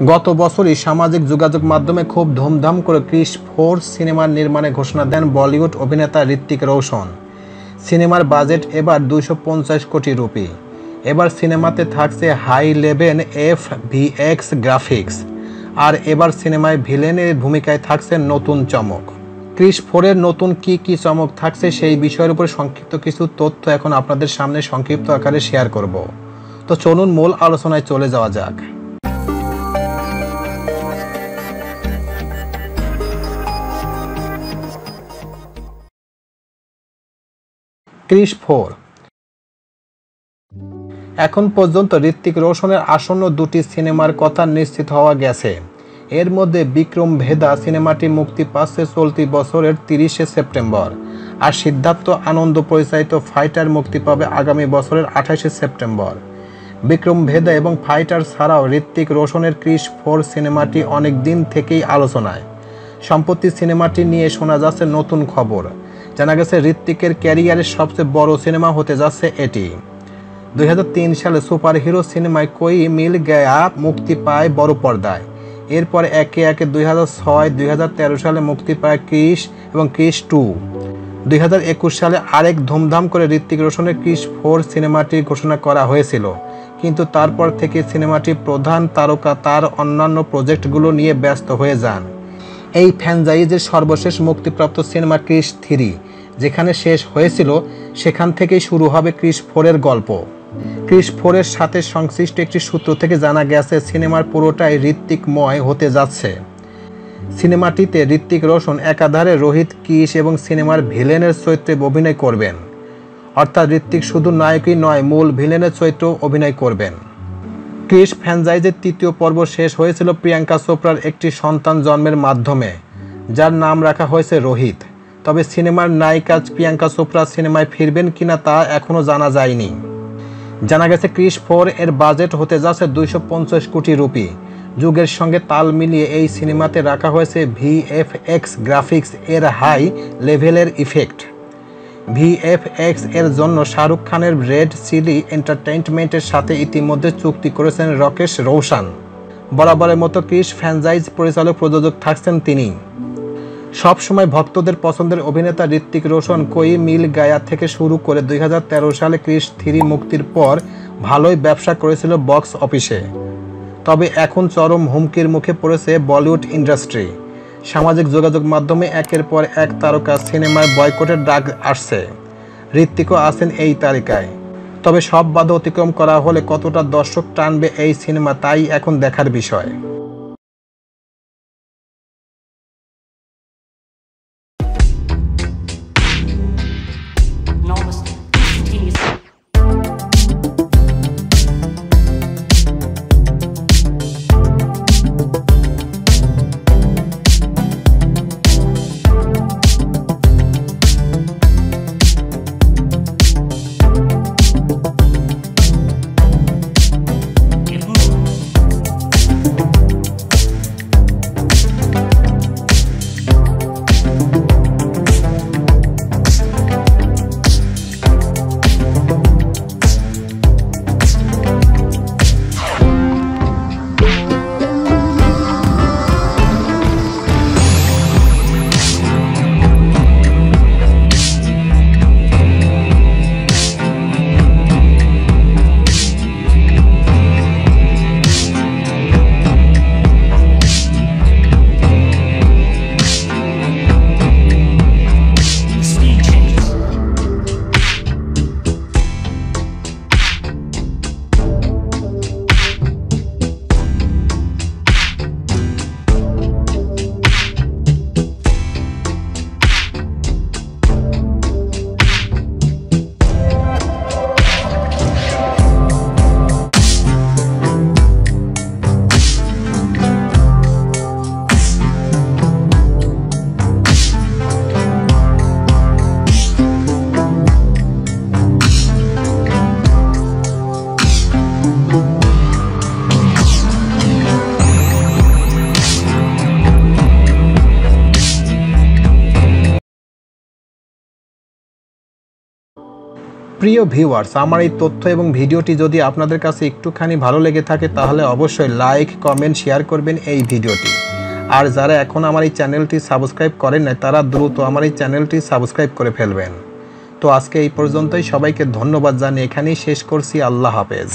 গত বছরই সামাজিক যোগাযোগ মাধ্যমে খুব ধুমধাম করে ক্রিস 4 সিনেমার নির্মাণে ঘোষণা দেন বলিউড অভিনেতা ঋত্বিক রোশন। সিনেমার বাজেট এবার 250 কোটি রুপি। এবার সিনেমাতে থাকছে হাই লেভেল FVX গ্রাফিক্স। আর এবার সিনেমায় ভিলেনের ভূমিকায় থাকছে নতুন চমক। ক্রিস 4-এর নতুন কি চমক থাকছে সেই বিষয়ের উপর সংক্ষিপ্ত কিছু তথ্য এখন আপনাদের সামনে সংক্ষিপ্ত আকারে শেয়ার করব। তো চলুন মূল আলোচনায় চলে যাওয়া যাক। ক্রিস 4 এখন পর্যন্ত ঋত্বিক রোশনের আসন্ন দুটি সিনেমার কথা নিশ্চিত হওয়া গেছে। এর মধ্যে বিক্রম ভেদা সিনেমাটি মুক্তি পাচ্ছে চলতি বছরের 30শে সেপ্টেম্বর, আর সিদ্ধার্থ আনন্দ পরিচালিত ফাইটার মুক্তি পাবে আগামী বছরের 28শে সেপ্টেম্বর। বিক্রম ভেদা এবং ফাইটার ছাড়াও ঋত্বিক রোশনের ক্রিস 4 সিনেমাটি অনেক দিন থেকেই আলোচনায়। সম্প্রতি সিনেমাটি নিয়ে শোনা যাচ্ছে নতুন খবর। জানা গেছে ঋত্বিকের ক্যারিয়ারের সবচেয়ে বড় সিনেমা হতে যাচ্ছে এটি। 2003 সালে সুপারহিরো সিনেমায় কোই মিল গয়া মুক্তি পায় বড় পর্দায়। এরপর একে একে 2006, 2013 সালে মুক্তি পায় ক্রিস এবং ক্রিস 2। 2021 সালে আরেক ধুমধাম করে ঋত্বিক রোশনের ক্রিস 4 সিনেমাটির ঘোষণা করা হয়েছিল, কিন্তু তারপর থেকে সিনেমাটি প্রধান তারকা তার অন্যান্য প্রজেক্টগুলো নিয়ে ব্যস্ত হয়ে যান। এই ফ্র্যাঞ্চাইজির সর্বশেষ মুক্তিপ্রাপ্ত সিনেমা ক্রিস 3 যেখানে শেষ হয়েছিল, সেখান থেকেই শুরু হবে ক্রিস 4-এর গল্প। ক্রিস 4-এর সাথে সংশ্লিষ্ট একটি সূত্র থেকে জানা গেছে সিনেমার পুরোটাই ঋত্বিকময় হতে যাচ্ছে। সিনেমাটিতে ঋত্বিক রোশন একাধারে রোহিত, ক্রিস এবং সিনেমার ভিলেনের চরিত্রে অভিনয় করবেন। অর্থাৎ ঋত্বিক শুধু নায়কই নয়, মূল ভিলেনের চরিত্রেও অভিনয় করবেন। ক্রিস ফ্র্যাঞ্চাইজির তৃতীয় পর্ব শেষ হয়েছিল প্রিয়াঙ্কা চোপড়ার একটি সন্তান জন্মের মাধ্যমে, যার নাম রাখা হয়েছে রোহিত। তবে সিনেমার নায়িকা প্রিয়াঙ্কা চোপড়া সিনেমায় ফিরবেন কিনা তা এখনও জানা যায়নি। জানা গেছে ক্রিস 4-এর বাজেট হতে যাচ্ছে 250 কোটি রুপি। যুগের সঙ্গে তাল মিলিয়ে এই সিনেমাতে রাখা হয়েছে VFX গ্রাফিক্স এর হাই লেভেলের ইফেক্ট। VFX এর জন্য শাহরুখ খানের রেড চিলি এন্টারটেইনমেন্টের সাথে ইতিমধ্যে চুক্তি করেছেন রাকেশ রোশন। বরাবরের মতো ক্রিস ফ্র্যাঞ্চাইজ পরিচালক প্রযোজক থাকছেন তিনি। সবসময় ভক্তদের পছন্দের অভিনেতা ঋত্বিক রোশন কোই মিল গায়া থেকে শুরু করে 2013 সালে ক্রিস 3 মুক্তির পর ভালোই ব্যবসা করেছিল বক্স অফিসে। তবে এখন চরম হুমকির মুখে পড়েছে বলিউড ইন্ডাস্ট্রি। সামাজিক যোগাযোগ মাধ্যমে একের পর এক তারকা সিনেমায় বয়কটের ডাক আসছে। ঋত্বিকও আছেন এই তালিকায়। তবে সব বাধা অতিক্রম করা হলে কতটা দর্শক টানবে এই সিনেমা, তাই এখন দেখার বিষয়। প্রিয় ভিউয়ার্স, আমার এই তথ্য এবং ভিডিওটি যদি আপনাদের কাছে একটুখানি ভালো লেগে থাকে তাহলে অবশ্যই লাইক, কমেন্ট, শেয়ার করবেন এই ভিডিওটি। আর যারা এখন আমার এই চ্যানেলটি সাবস্ক্রাইব করেন না তারা দ্রুত আমার এই চ্যানেলটি সাবস্ক্রাইব করে ফেলবেন। তো আজকে এই পর্যন্তই, সবাইকে ধন্যবাদ জানিয়ে এখানেই শেষ করছি। আল্লাহ হাফেজ।